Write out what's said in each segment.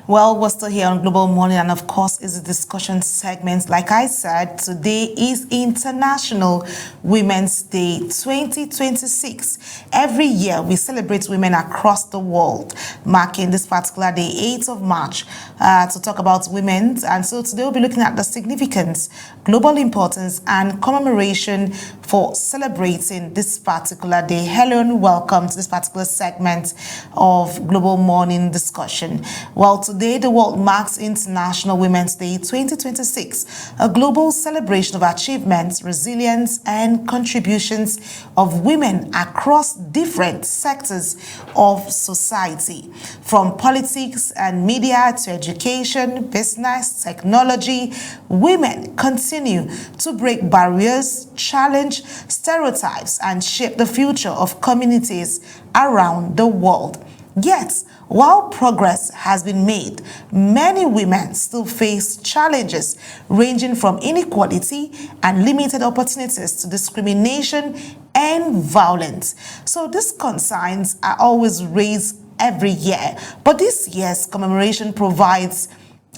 Well, we're still here on Global Morning, and of course, is a discussion segment. Like I said, today is International Women's Day 2026. Every year, we celebrate women across the world, marking this particular day, 8th of March, to talk about women. And so today, we'll be looking at the significance, global importance, and commemoration for celebrating this particular day. Hello and welcome to this particular segment of Global Morning Discussion. Well, today the world marks International Women's Day 2026, a global celebration of achievements, resilience, and contributions of women across different sectors of society, from politics and media to education, business, technology. Women continue to break barriers, challenge stereotypes, and shape the future of communities around the world. Yet, while progress has been made, many women still face challenges ranging from inequality and limited opportunities to discrimination and violence. So these concerns are always raised every year, but this year's commemoration provides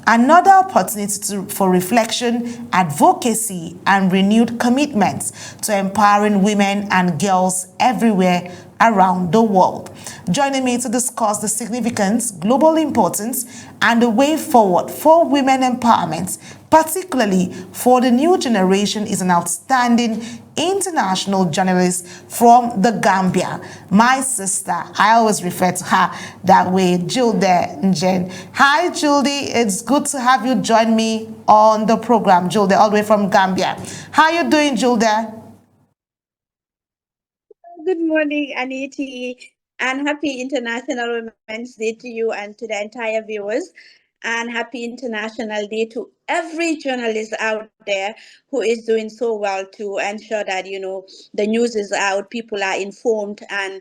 another opportunity for reflection, advocacy, and renewed commitments to empowering women and girls everywhere around the world. Joining me to discuss the significance, global importance, and the way forward for women empowerment, particularly for the new generation, is an outstanding international journalist from the Gambia. My sister, I always refer to her that way, Julde Njen. Hi, Julde. It's good to have you join me on the program, Julde, all the way from Gambia. How are you doing, Julde? Good morning, Aniti, and happy International Women's Day to you and to the entire viewers. And happy International Day to every journalist out there who is doing so well to ensure that, the news is out, people are informed, and,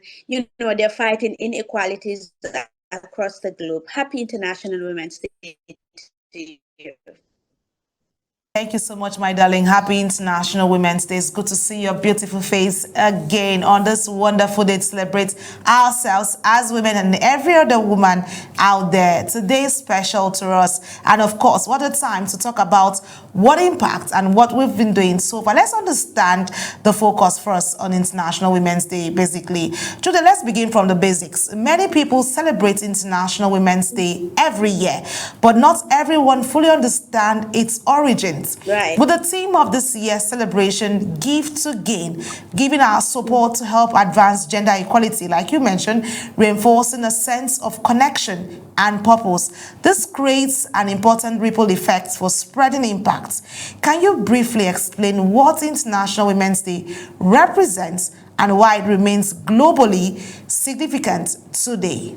they're fighting inequalities across the globe. Happy International Women's Day to you. Thank you so much, my darling. Happy International Women's Day. It's good to see your beautiful face again on this wonderful day to celebrate ourselves as women and every other woman out there. Today is special to us. And of course, what a time to talk about what impact and what we've been doing so far. Let's understand the focus for us on International Women's Day, basically. Judah, let's begin from the basics. Many people celebrate International Women's Day every year, but not everyone fully understands its origins. Right. With the theme of this year's celebration, Give to Gain, giving our support to help advance gender equality, like you mentioned, reinforcing a sense of connection and purpose. This creates an important ripple effect for spreading impacts. Can you briefly explain what International Women's Day represents and why it remains globally significant today?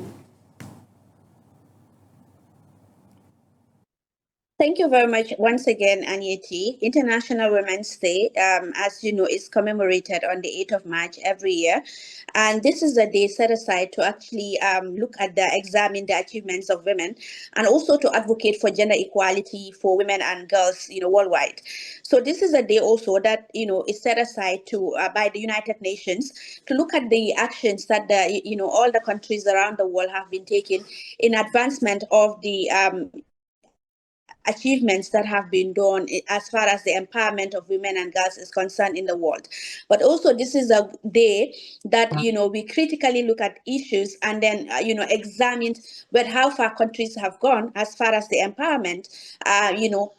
Thank you very much once again, Anyeti. International Women's Day, as you know, is commemorated on the 8th of March every year. And this is a day set aside to actually examine the achievements of women and also to advocate for gender equality for women and girls, worldwide. So this is a day also that, is set aside to by the United Nations to look at the actions that all the countries around the world have been taking in advancement of the achievements that have been done as far as the empowerment of women and girls is concerned in the world. But also, this is a day that we critically look at issues and then examine where how far countries have gone as far as the empowerment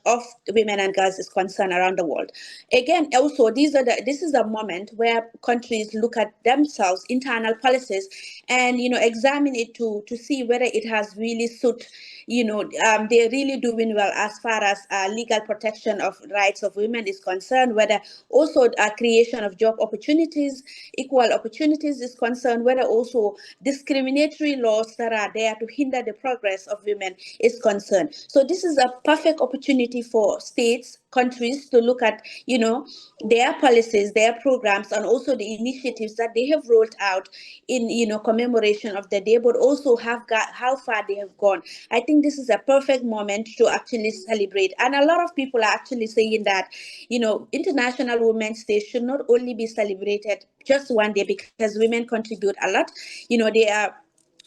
of women and girls is concerned around the world. Again, also this is a moment where countries look at themselves internal policies and examine it to see whether it has really suit they're really doing well as far as legal protection of rights of women is concerned, whether also creation of job opportunities, equal opportunities is concerned, whether also discriminatory laws that are there to hinder the progress of women is concerned. So this is a perfect opportunity for states, countries to look at their policies, their programs, and also the initiatives that they have rolled out in commemoration of the day, but also have got how far they have gone. I think this is a perfect moment to actually celebrate. And a lot of people are actually saying that International Women's Day should not only be celebrated just one day because women contribute a lot. They are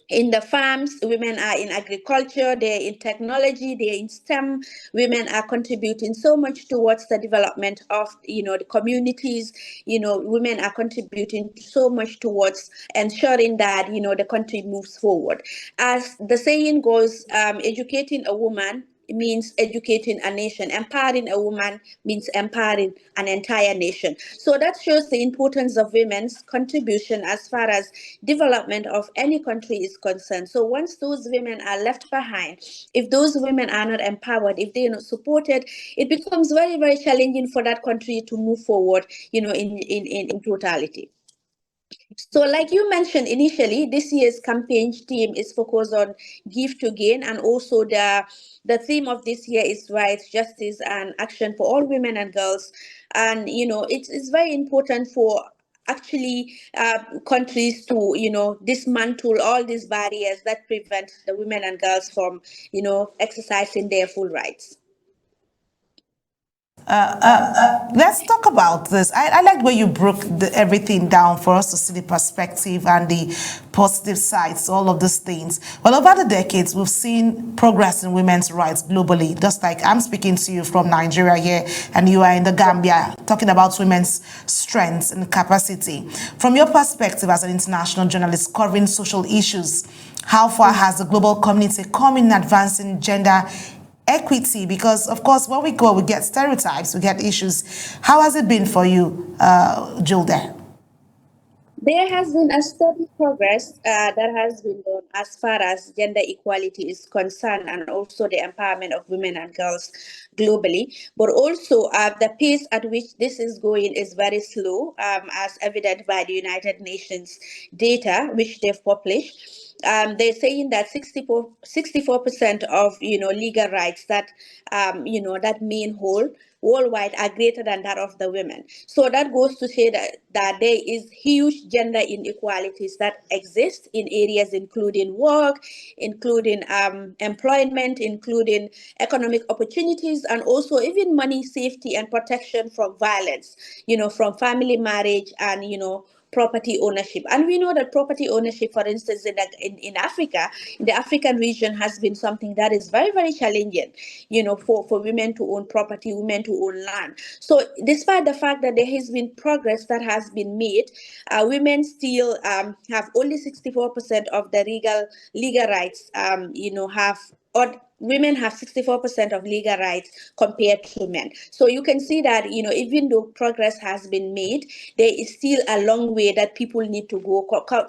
in the farms, women are in agriculture, they're in technology, they're in STEM. Women are contributing so much towards the development of, the communities. Women are contributing so much towards ensuring that, the country moves forward. As the saying goes, educating a woman means educating a nation. Empowering a woman means empowering an entire nation. So that shows the importance of women's contribution as far as development of any country is concerned. So once those women are left behind, if those women are not empowered, if they are not supported, it becomes very, very challenging for that country to move forward, in totality. So, like you mentioned initially, this year's campaign theme is focused on give to gain, and also the theme of this year is rights, justice, and action for all women and girls. And it's very important for actually countries to dismantle all these barriers that prevent the women and girls from exercising their full rights. Let's talk about this. I like where you broke everything down for us to see the perspective and the positive sides, all of these things. Well, over the decades, we've seen progress in women's rights globally. Just like I'm speaking to you from Nigeria here, and you are in the Gambia, talking about women's strengths and capacity. From your perspective as an international journalist covering social issues, how far has the global community come in advancing gender equity? Because of course when we go we get stereotypes, we get issues. How has it been for you, Julde? There has been a steady progress that has been done as far as gender equality is concerned, and also the empowerment of women and girls globally. But also, the pace at which this is going is very slow, as evident by the United Nations data which they've published. They're saying that 64% of legal rights that that men hold worldwide are greater than that of the women. So that goes to say that there is huge gender inequalities that exist in areas including work, including employment, including economic opportunities, and also even money, safety, and protection from violence, from family marriage and, property ownership. And we know that property ownership, for instance, in Africa, in the African region, has been something that is very, very challenging, for women to own property, women to own land. So despite the fact that there has been progress that has been made, women still have only 64% of the legal rights, have, or women have 64% of legal rights compared to men. So you can see that, even though progress has been made, there is still a long way that people need to go,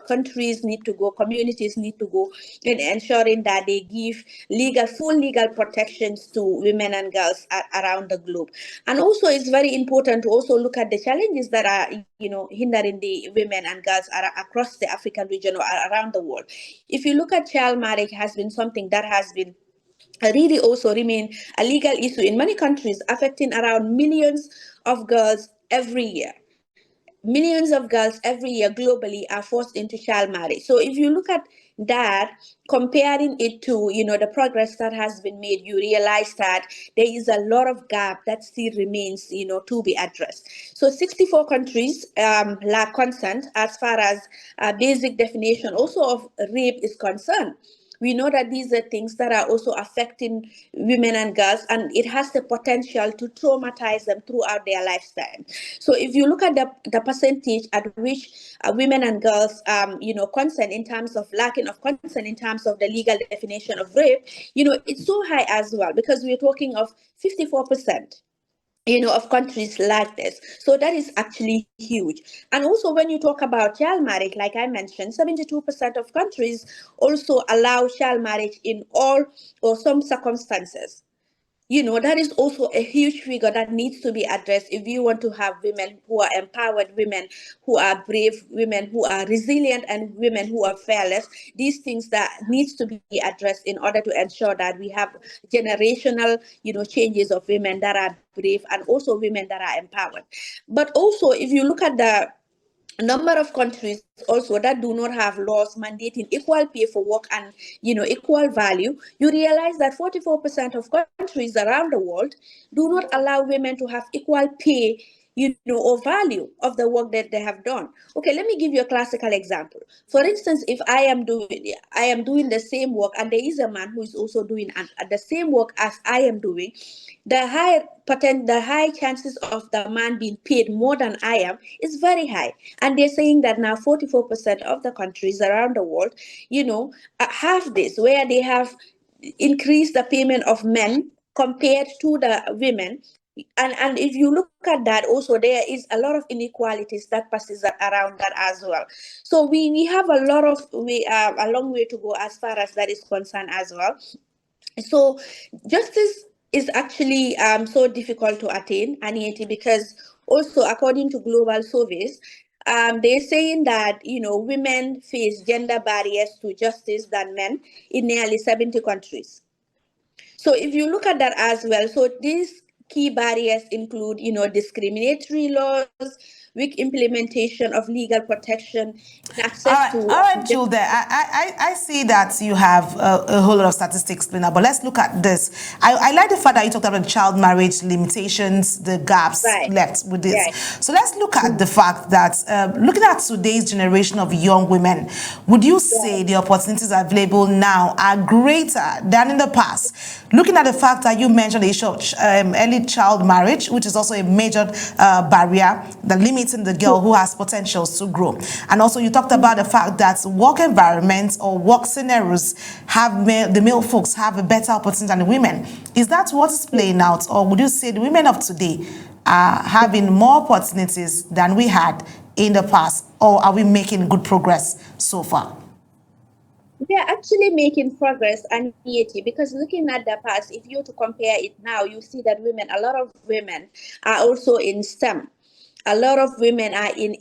countries need to go, communities need to go in ensuring that they give full legal protections to women and girls around the globe. And also it's very important to also look at the challenges that are, hindering the women and girls across the African region or around the world. If you look at child marriage, has been something that has been really also remain a legal issue in many countries, affecting around millions of girls every year. Millions of girls every year globally are forced into child marriage. So if you look at that, comparing it to the progress that has been made, you realize that there is a lot of gap that still remains to be addressed. So 64 countries lack consent as far as basic definition also of rape is concerned. We know that these are things that are also affecting women and girls, and it has the potential to traumatize them throughout their lifetime. So if you look at the percentage at which women and girls consent in terms of lacking of consent in terms of the legal definition of rape, it's so high as well, because we're talking of 54% of countries like this. So that is actually huge. And also, when you talk about child marriage, like I mentioned, 72% of countries also allow child marriage in all or some circumstances. That is also a huge figure that needs to be addressed if you want to have women who are empowered, women who are brave, women who are resilient, and women who are fearless. These things that needs to be addressed in order to ensure that we have generational changes of women that are brave and also women that are empowered. But also, if you look at the number of countries also that do not have laws mandating equal pay for work and equal value, you realize that 44% of countries around the world do not allow women to have equal pay or value of the work that they have done. Okay, let me give you a classical example. For instance, if I am doing the same work, and there is a man who is also doing the same work as I am doing, the high chances of the man being paid more than I am is very high. And they're saying that now 44% of the countries around the world, have this, where they have increased the payment of men compared to the women. And if you look at that also, there is a lot of inequalities that passes around that as well. So we have a long way to go as far as that is concerned as well. So justice is actually so difficult to attain, Anieti, because also according to global surveys, they're saying that women face gender barriers to justice than men in nearly 70 countries. So if you look at that as well, so these key barriers include, discriminatory laws, weak implementation of legal protection, and access to All right, Jude. I see that you have a whole lot of statistics, Lena, but let's look at this. I like the fact that you talked about child marriage limitations, the gaps right, left with this. right. So let's look at the fact that looking at today's generation of young women, would you say the opportunities available now are greater than in the past? Looking at the fact that you mentioned the issue of early child marriage, which is also a major barrier that limiting the girl who has potentials to grow. And also you talked about the fact that work environments or work scenarios have the male folks have a better opportunity than the women. Is that what is playing out, or would you say the women of today are having more opportunities than we had in the past, or are we making good progress so far? We are actually making progress, Anieti, because looking at the past, if you were to compare it now, you see that a lot of women are also in STEM. A lot of women are in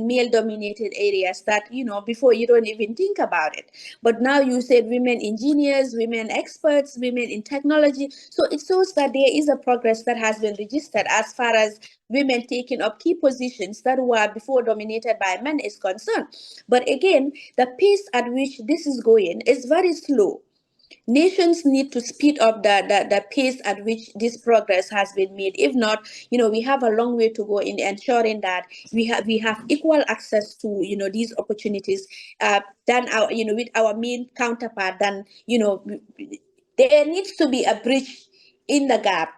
male dominated areas that, before you don't even think about it. But now you said women engineers, women experts, women in technology. So it shows that there is a progress that has been registered as far as women taking up key positions that were before dominated by men is concerned. But again, the pace at which this is going is very slow. Nations need to speed up the pace at which this progress has been made. If not, we have a long way to go in ensuring that we have equal access to these opportunities than our with our main counterpart. Then there needs to be a bridge in the gap,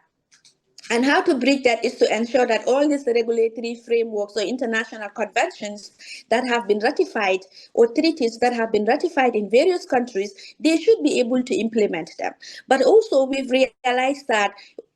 and how to bridge that is to ensure that all these regulatory frameworks or international conventions that have been ratified, or treaties that have been ratified in various countries, they should be able to implement them. But also, we've realized that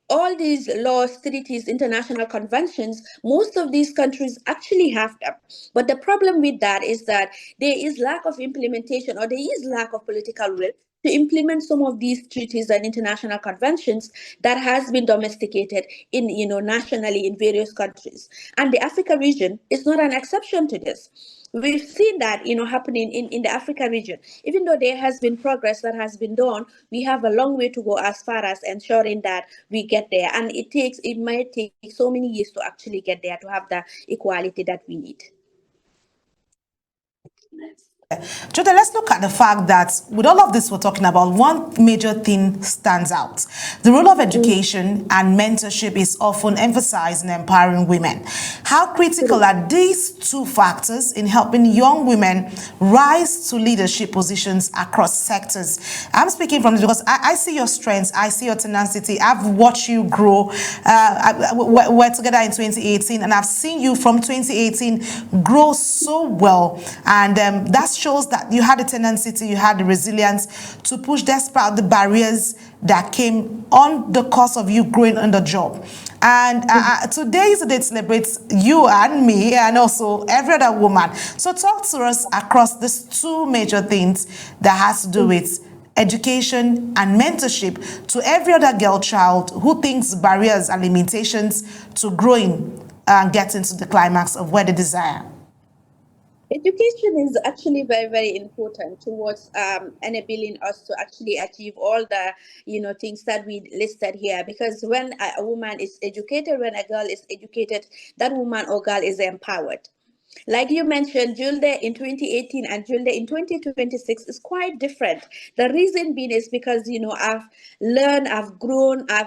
all these laws, treaties, international conventions, most of these countries actually have them. But the problem with that is that there is lack of implementation, or there is lack of political will to implement some of these treaties and international conventions that has been domesticated in nationally in various countries. And the Africa region is not an exception to this. We've seen that happening in the Africa region. Even though there has been progress that has been done, we have a long way to go as far as ensuring that we get there. And it might take so many years to actually get there to have the equality that we need. Jode, let's look at the fact that with all of this we're talking about, one major thing stands out. The role of education and mentorship is often emphasized in empowering women. How critical are these two factors in helping young women rise to leadership positions across sectors? I'm speaking from this because I see your strengths, I see your tenacity. I've watched you grow. We're together in 2018, and I've seen you from 2018 grow so well. And that shows that you had the tenacity, you had the resilience to push despite the barriers that came on the course of you growing on the job. And today is the day to celebrate you and me, and also every other woman. So talk to us across these two major things that has to do with education and mentorship to every other girl child who thinks barriers and limitations to growing and getting to the climax of where they desire. Education is actually very, very important towards enabling us to actually achieve all the things that we listed here. Because when a woman is educated, when a girl is educated, that woman or girl is empowered. Like you mentioned, Julde in 2018 and Julde in 2026 is quite different. The reason being is because, I've learned, I've grown, I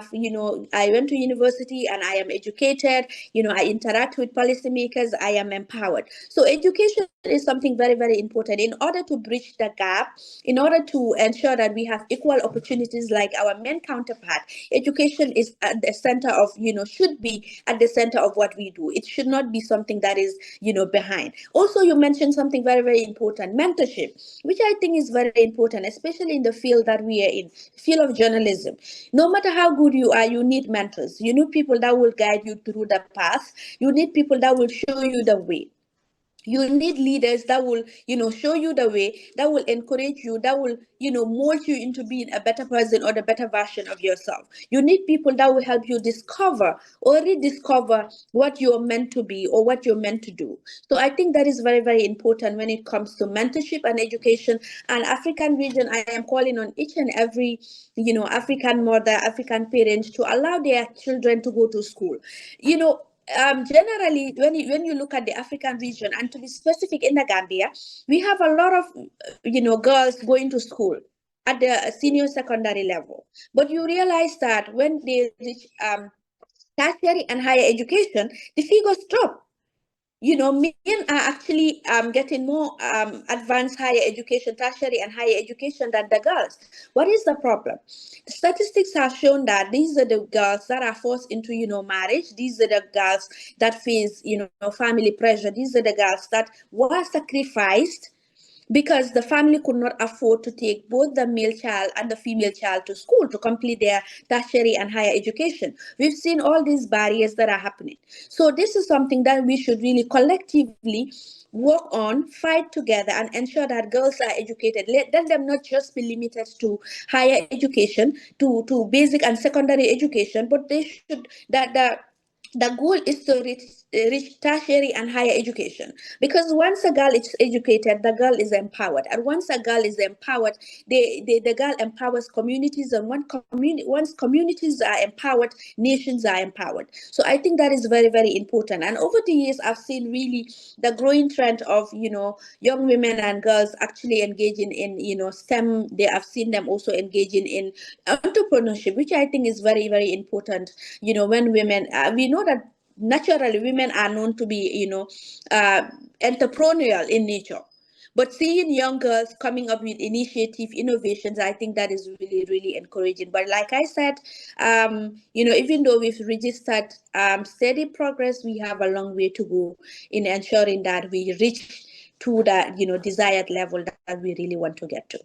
went to university and I am educated, I interact with policymakers, I am empowered. So education is something very, very important in order to bridge the gap, in order to ensure that we have equal opportunities like our men counterpart. Education is at the center of, should be at the center of what we do. It should not be something that is, behind. Also, you mentioned something very, very important, mentorship, which I think is very important, especially in the field that we are in, field of journalism. No matter how good you are, you need mentors. You need people that will guide you through the path. You need people that will show you the way. You need leaders that will, show you the way, that will encourage you, that will, mold you into being a better person or the better version of yourself. You need people that will help you discover or rediscover what you're meant to be or what you're meant to do. So I think that is very, very important when it comes to mentorship and education. And African region, I am calling on each and every, African mother, African parents to allow their children to go to school. you know Generally, when you look at the African region, and to be specific in the Gambia, we have a lot of girls going to school at the senior secondary level. But you realize that when they reach tertiary and higher education, the figures drop. Men are actually getting more advanced higher education, tertiary and higher education than the girls. What is the problem? The statistics have shown that these are the girls that are forced into, marriage. These are the girls that face, family pressure. These are the girls that were sacrificed because the family could not afford to take both the male child and the female child to school to complete their tertiary and higher education. We've seen all these barriers that are happening. So this is something that we should really collectively work on, fight together, and ensure that girls are educated. Let them not just be limited to higher education, to basic and secondary education, but they should that the goal is to reach tertiary and higher education, because once a girl is educated, the girl is empowered, and once a girl is empowered, the girl empowers communities, and once communities are empowered, nations are empowered. So I think that is very, very important. And over the years, I've seen really the growing trend of young women and girls actually engaging in STEM. They have seen them also engaging in entrepreneurship, which I think is very, very important. When women, we know that naturally women are known to be uh, entrepreneurial in nature, but seeing young girls coming up with initiative innovations, I think that is really, really encouraging. But like I said, even though we've registered steady progress, we have a long way to go in ensuring that we reach to that desired level that we really want to get to.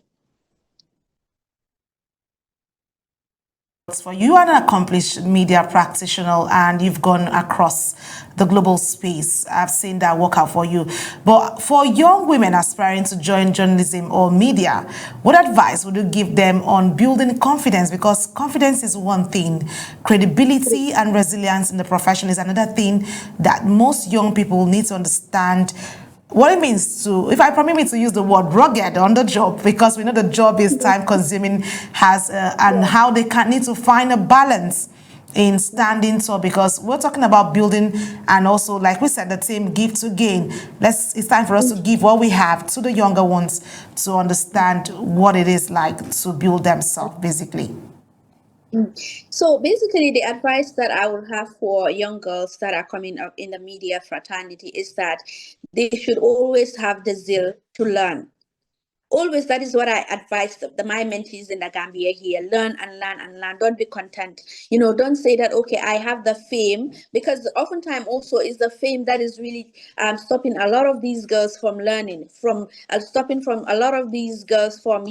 For you are an accomplished media practitioner and you've gone across the global space. I've seen that work out for you. But for young women aspiring to join journalism or media, what advice would you give them on building confidence? Because confidence is one thing, credibility and resilience in the profession is another thing that most young people need to understand what it means to, if I permit me to use the word rugged on the job, because we know the job is time consuming, and how they can need to find a balance in standing tall, because we're talking about building, and also, like we said, the team give to gain. It's time for us to give what we have to the younger ones to understand what it is like to build themselves, basically. So basically, the advice that I would have for young girls that are coming up in the media fraternity is that they should always have the zeal to learn. Always, that is what I advise my mentees in the Gambia here: learn and learn and learn. Don't be content. Don't say that, okay, I have the fame, because oftentimes also is the fame that is really stopping a lot of these girls from learning, from stopping from a lot of these girls from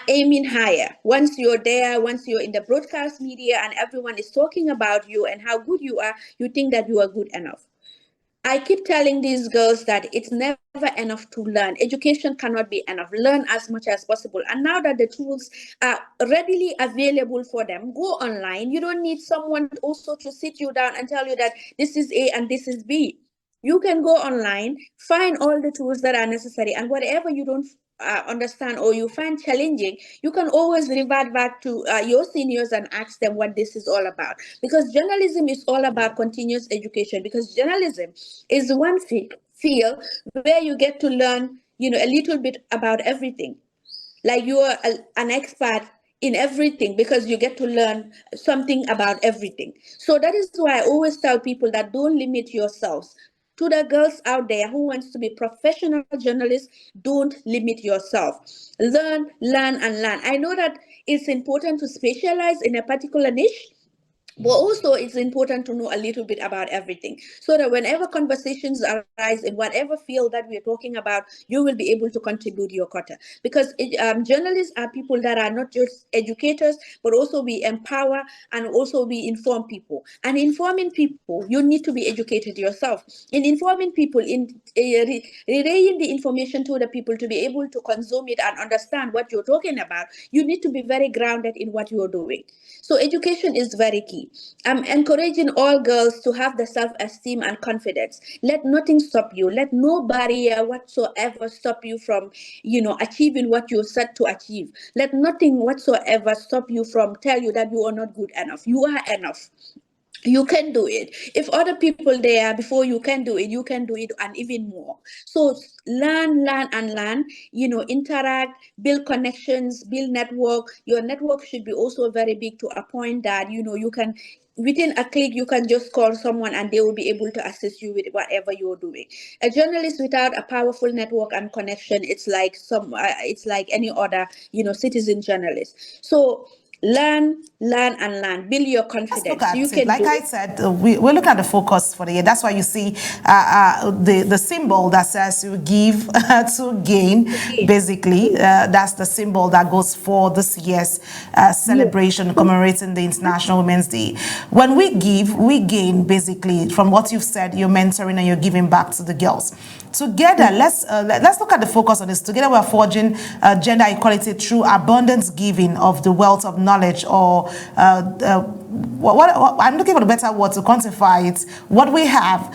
aiming higher. Once you're there, once you're in the broadcast media and everyone is talking about you and how good you are, you think that you are good enough. I keep telling these girls that it's never enough to learn. Education cannot be enough. Learn as much as possible. And now that the tools are readily available for them, go online. You don't need someone also to sit you down and tell you that this is A and this is B. You can go online, find all the tools that are necessary, and whatever you don't understand or you find challenging, you can always revert back to your seniors and ask them what this is all about. Because journalism is all about continuous education. Because journalism is one feel, where you get to learn, a little bit about everything. Like you are an expert in everything because you get to learn something about everything. So that is why I always tell people that don't limit yourselves. To the girls out there who wants to be professional journalists, don't limit yourself. Learn and learn. I know that it's important to specialize in a particular niche, but also it's important to know a little bit about everything, so that whenever conversations arise in whatever field that we're talking about, you will be able to contribute your quota. Because journalists are people that are not just educators, but also we empower and also we inform people. And informing people, you need to be educated yourself. In informing people, in relaying the information to the people to be able to consume it and understand what you're talking about, you need to be very grounded in what you're doing. So education is very key. I'm encouraging all girls to have the self-esteem and confidence. Let nothing stop you. Let no barrier whatsoever stop you from, achieving what you're set to achieve. Let nothing whatsoever stop you from tell you that you are not good enough. You are enough. You can do it. If other people there before you can do it, you can do it, and even more. So learn and learn, interact, build connections, build network. Your network should be also very big, to a point that you can, within a click, you can just call someone and they will be able to assist you with whatever you're doing. A journalist without a powerful network and connection, it's like any other, citizen journalist. So learn and learn. Build your Let's look confidence. You at it. can Like do I it. said, we're looking at the focus for the year. That's why you see the symbol that says you give to gain. Again. Basically, that's the symbol that goes for this year's Yes. celebration commemorating the International Women's Day. When we give, we gain. Basically, from what you've said, you're mentoring and you're giving back to the girls. Together, let's look at the focus on this. Together, we're forging gender equality through abundance giving of the wealth of knowledge, or I'm looking for a better word to quantify it. What we have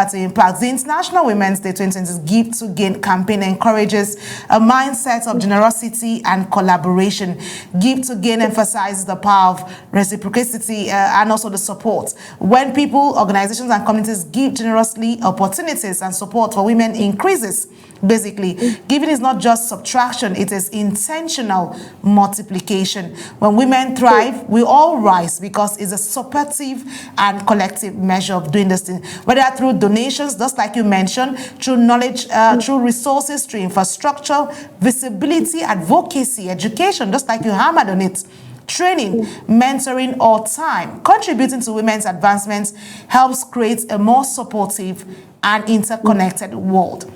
to impact. The International Women's Day 2020 Give to Gain campaign encourages a mindset of generosity and collaboration. Give to Gain emphasizes the power of reciprocity and also the support. When people, organizations, and communities give generously, opportunities and support for women increases. Basically, giving is not just subtraction, it is intentional multiplication. When women thrive, we all rise, because it's a supportive and collective measure of doing this thing. Whether through donations, just like you mentioned, through knowledge, through resources, through infrastructure, visibility, advocacy, education, just like you hammered on it, training, mentoring, or time. Contributing to women's advancements helps create a more supportive and interconnected world.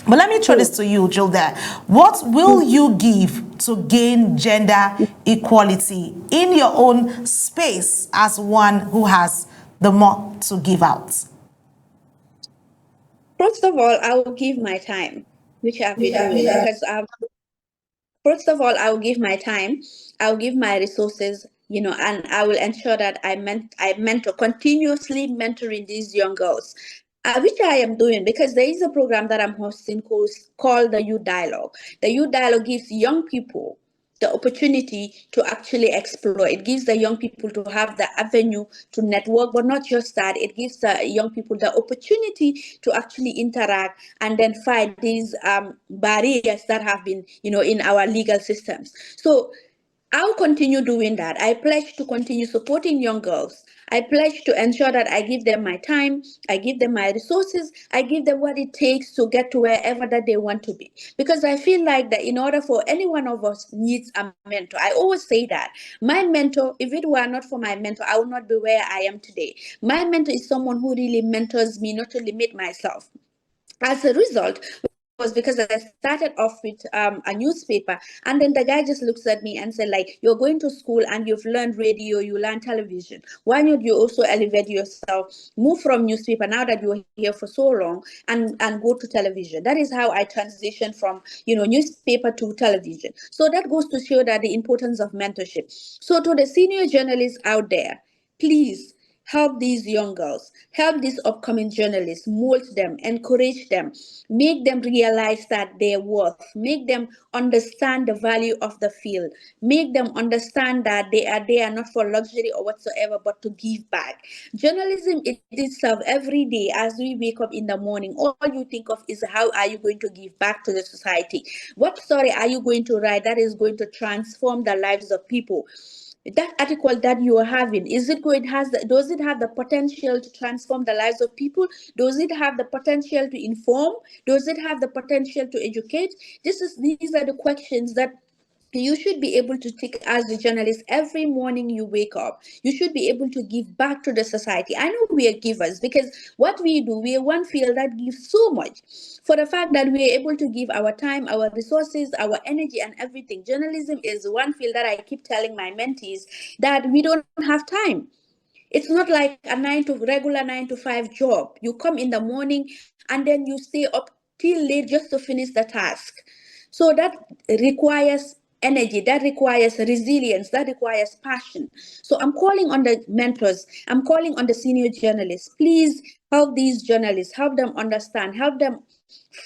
But let me throw this to you, Gilda. What will you give to gain gender equality in your own space as one who has the more to give out? First of all, I will give my time, which I've been doing, because first of all, I will give my time, I will give my resources, and I will ensure that I mentor, continuously mentoring these young girls, which I am doing, because there is a program that I'm hosting called the Youth Dialogue. The Youth Dialogue gives young people the opportunity to actually explore. It gives the young people to have the avenue to network, but not just that. It gives the young people the opportunity to actually interact and then fight these barriers that have been, in our legal systems. So I'll continue doing that. I pledge to continue supporting young girls. I pledge to ensure that I give them my time, I give them my resources, I give them what it takes to get to wherever that they want to be. Because I feel like that in order for any one of us needs a mentor. I always say that. My mentor, if it were not for my mentor, I would not be where I am today. My mentor is someone who really mentors me not to limit myself. As a result, was because I started off with a newspaper, and then the guy just looks at me and said, like, you're going to school and you've learned radio, you learn television, why not you also elevate yourself, move from newspaper now that you're here for so long, and go to television. That is how I transitioned from, newspaper to television. So that goes to show that the importance of mentorship. So to the senior journalists out there, please help these young girls, help these upcoming journalists, mold them, encourage them, make them realize that they're worth, make them understand the value of the field, make them understand that they are not for luxury or whatsoever, but to give back. Journalism it itself, every day as we wake up in the morning, all you think of is how are you going to give back to the society? What story are you going to write that is going to transform the lives of people? That article that you are having, is it going has the, does it have the potential to transform the lives of people? Does it have the potential to inform? Does it have the potential to educate? These are the questions that you should be able to take as a journalist. Every morning you wake up, you should be able to give back to the society. I know we are givers because what we do, we are one field that gives so much, for the fact that we are able to give our time, our resources, our energy, and everything. Journalism is one field that I keep telling my mentees that we don't have time. It's not like a regular 9 to 5 job. You come in the morning and then you stay up till late just to finish the task. So that requires energy, that requires resilience, that requires passion. So I'm calling on the mentors, I'm calling on the senior journalists. Please help these journalists, help them understand, help them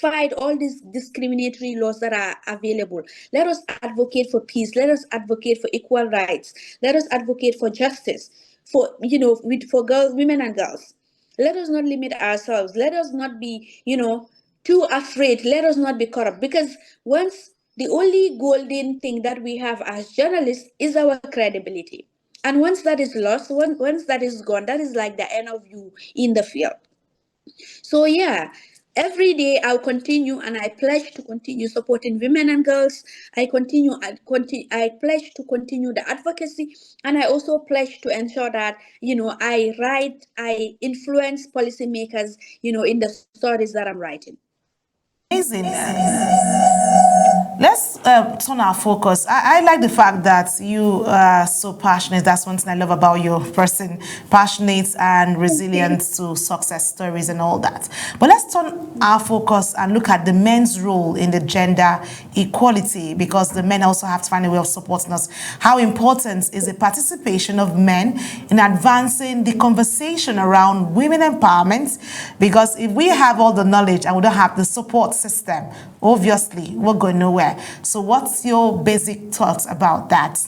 fight all these discriminatory laws that are available. Let us advocate for peace. Let us advocate for equal rights. Let us advocate for justice for for girls, women and girls. Let us not limit ourselves. Let us not be too afraid. Let us not be corrupt, because once the only golden thing that we have as journalists is our credibility. And once that is lost, once that is gone, that is like the end of you in the field. So yeah, every day I'll continue, and I pledge to continue supporting women and girls. I pledge to continue the advocacy, and I also pledge to ensure that I influence policymakers, in the stories that I'm writing. Amazing. Let's turn our focus. I like the fact that you are so passionate. That's one thing I love about your person, passionate and resilient to success stories and all that. But let's turn our focus and look at the men's role in the gender equality, because the men also have to find a way of supporting us. How important is the participation of men in advancing the conversation around women empowerment? Because if we have all the knowledge and we don't have the support system, obviously we're going nowhere. So what's your basic thoughts about that?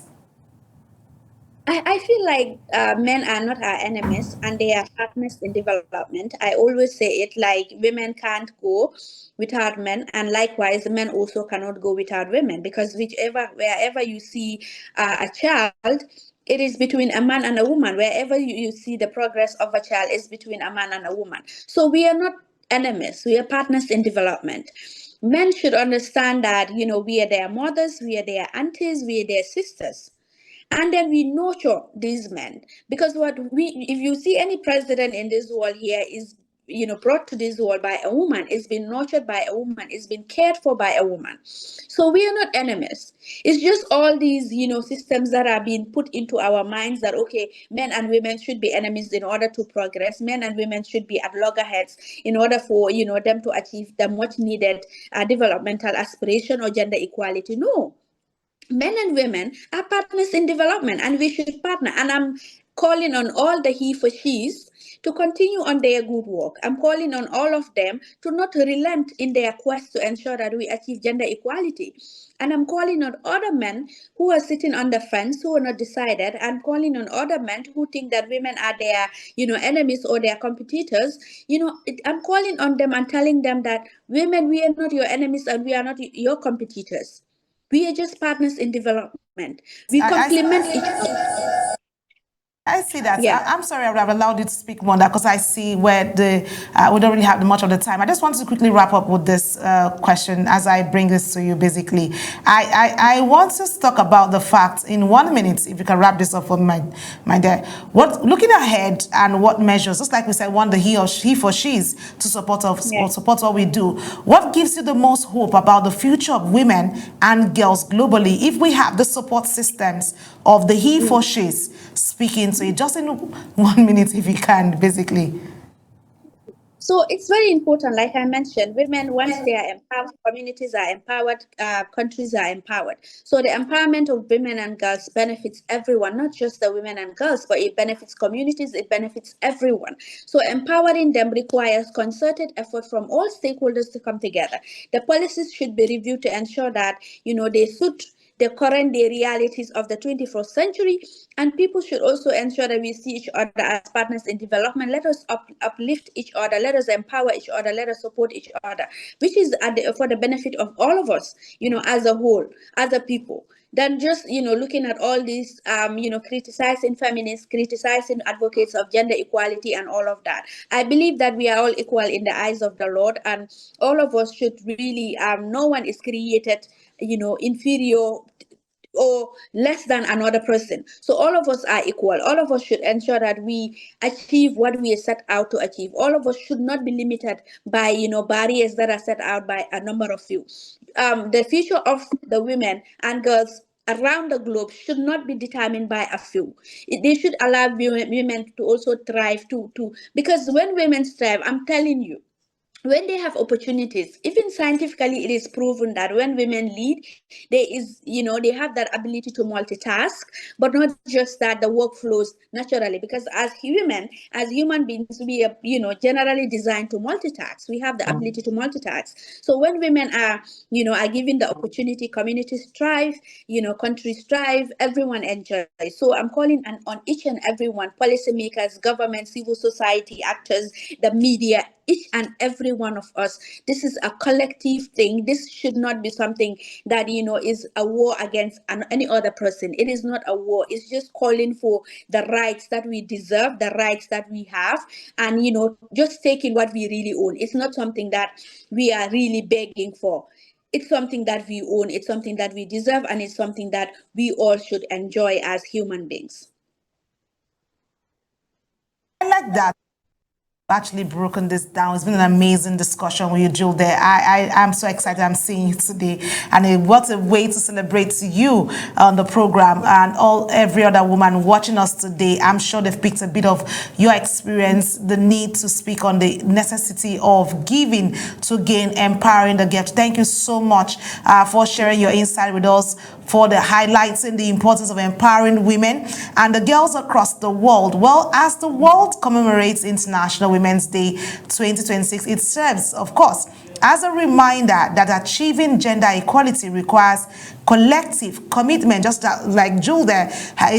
I feel like men are not our enemies, and they are partners in development. I always say it like women can't go without men, and likewise, men also cannot go without women, because wherever you see a child, it is between a man and a woman. Wherever you see the progress of a child is between a man and a woman. So we are not enemies, we are partners in development. Men should understand that, we are their mothers, we are their aunties, we are their sisters, and then we nurture these men. Because what we if you see any president in this world here is brought to this world by a woman, it's been nurtured by a woman, it's been cared for by a woman. So we are not enemies. It's just all these systems that are being put into our minds that, okay, men and women should be enemies in order to progress, men and women should be at loggerheads in order for them to achieve the much needed developmental aspiration or gender equality. No, men and women are partners in development, and we should partner. And I'm calling on all the he for she's to continue on their good work. I'm calling on all of them to not relent in their quest to ensure that we achieve gender equality. And I'm calling on other men who are sitting on the fence, who are not decided. I'm calling on other men who think that women are their enemies or their competitors. I'm calling on them and telling them that women, we are not your enemies and we are not your competitors. We are just partners in development. We complement each other. I see that. Yeah. I'm sorry, I would have allowed you to speak more on that, because I see where we don't really have much of the time. I just wanted to quickly wrap up with this question as I bring this to you. Basically, I want to talk about the fact in 1 minute, if you can wrap this up for my dear. Looking ahead and what measures, just like we said, one the he for she's to support us Yeah. or support what we do. What gives you the most hope about the future of women and girls globally if we have the support systems of the he for she's? Speaking to you just in 1 minute, if you can, basically. So it's very important, like I mentioned, women, once they are empowered, communities are empowered, countries are empowered. So the empowerment of women and girls benefits everyone, not just the women and girls, but it benefits communities, it benefits everyone. So empowering them requires concerted effort from all stakeholders to come together. The policies should be reviewed to ensure that, they suit the current day realities of the 21st century. And people should also ensure that we see each other as partners in development. Let us uplift each other, let us empower each other, let us support each other, which is for the benefit of all of us, as a whole, as a people, than just looking at all these criticizing feminists, criticizing advocates of gender equality and all of that. I believe that we are all equal in the eyes of the Lord, and all of us should really, no one is created inferior or less than another person. So all of us are equal. All of us should ensure that we achieve what we are set out to achieve. All of us should not be limited by barriers that are set out by a number of few. The future of the women and girls around the globe should not be determined by a few. They should allow women to also thrive too, because when women thrive, I'm telling you, when they have opportunities, even scientifically it is proven that when women lead, they have that ability to multitask. But not just that, the work flows naturally, because as human beings, we are generally designed to multitask. We have the ability to multitask. So when women are given the opportunity, communities thrive, countries thrive, everyone enjoys. So I'm calling on each and everyone, policymakers, government, civil society actors, the media, each and every one of us. This is a collective thing. This should not be something that is a war against any other person. It is not a war. It's just calling for the rights that we deserve, the rights that we have, and just taking what we really own. It's not something that we are really begging for. It's something that we own, it's something that we deserve, and it's something that we all should enjoy as human beings. I like that. Actually broken this down. It's been an amazing discussion with you, Jill. There, I am so excited. I'm seeing you today, and what a way to celebrate you on the program and every other woman watching us today. I'm sure they've picked a bit of your experience, the need to speak on the necessity of giving to gain empowering the gift. Thank you so much for sharing your insight with us, for the highlighting the importance of empowering women and the girls across the world. Well, as the world commemorates International Women's Day 2026, it serves, of course, as a reminder that achieving gender equality requires collective commitment, just like Jewel there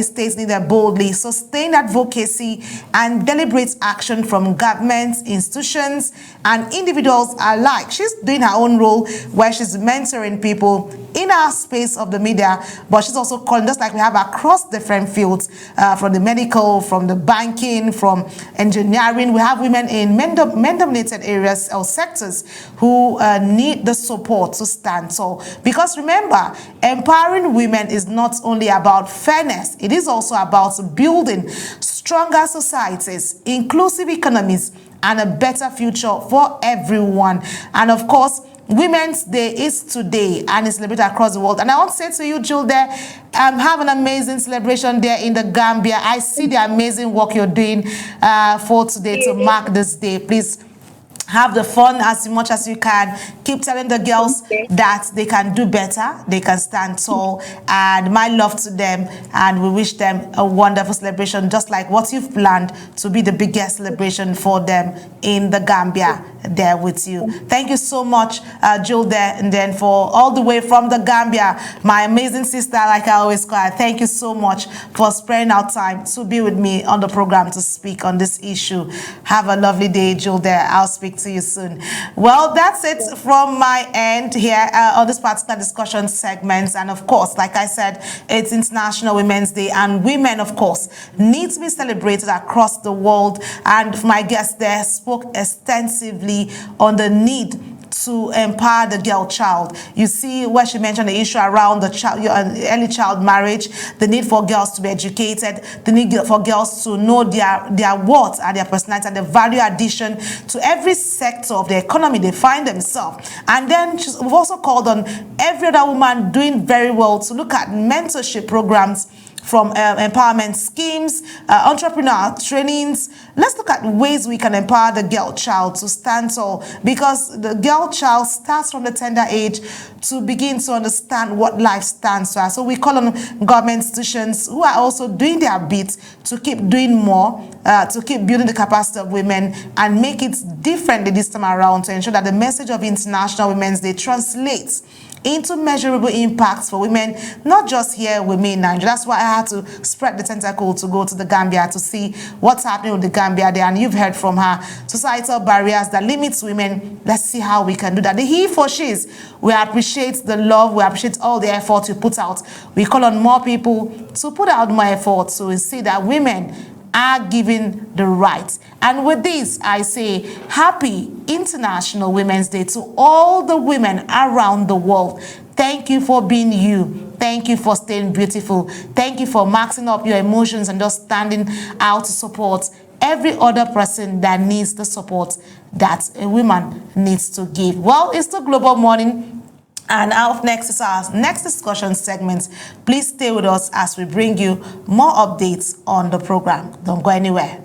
states there boldly, sustained advocacy and deliberate action from governments, institutions, and individuals alike. She's doing her own role where she's mentoring people in our space of the media, but she's also calling, just like we have across different fields, from the medical, from the banking, from engineering. We have women in men-dominated areas or sectors who need the support to stand tall. Because remember, empowering women is not only about fairness, it is also about building stronger societies, inclusive economies, and a better future for everyone. And of course, Women's Day is today and it's celebrated across the world. And I want to say to you, Jill, there, have an amazing celebration there in the Gambia. I see the amazing work you're doing for today to mark this day. Please have the fun as much as you can. Keep telling the girls that they can do better, they can stand tall, and my love to them, and we wish them a wonderful celebration, just like what you've planned to be the biggest celebration for them in the Gambia there with you. Thank you so much, Jill there, and then for all the way from the Gambia, my amazing sister, like I always call her. Thank you so much for sparing out time to be with me on the program to speak on this issue. Have a lovely day, Jill there. I'll speak to you soon. Well, that's it from my end here on this particular discussion segment. And of course, like I said, it's International Women's Day, and women, of course, need to be celebrated across the world. And my guest there spoke extensively on the need to empower the girl child. You see where she mentioned the issue around the early child marriage, the need for girls to be educated, the need for girls to know their worth and their personality and the value addition to every sector of the economy they find themselves. And then we've also called on every other woman doing very well to look at mentorship programs from empowerment schemes, entrepreneur trainings. Let's look at ways we can empower the girl child to stand tall, because the girl child starts from the tender age to begin to understand what life stands for. So we call on government institutions who are also doing their bit to keep doing more, to keep building the capacity of women and make it differently this time around, to ensure that the message of International Women's Day translates into measurable impacts for women, not just here with me in Nigeria. That's why I had to spread the tentacle to go to the Gambia to see what's happening with the Gambia there. And you've heard from her, societal barriers that limits women. Let's see how we can do that. The he for she's, we appreciate the love, we appreciate all the effort you put out. We call on more people to put out more effort to see that women are given the right. And with this, I say happy International Women's Day to all the women around the world. Thank you for being you. Thank you for staying beautiful. Thank you for maxing up your emotions and just standing out to support every other person that needs the support that a woman needs to give. Well, it's the Global Morning. And up next is our next discussion segment. Please stay with us as we bring you more updates on the program. Don't go anywhere.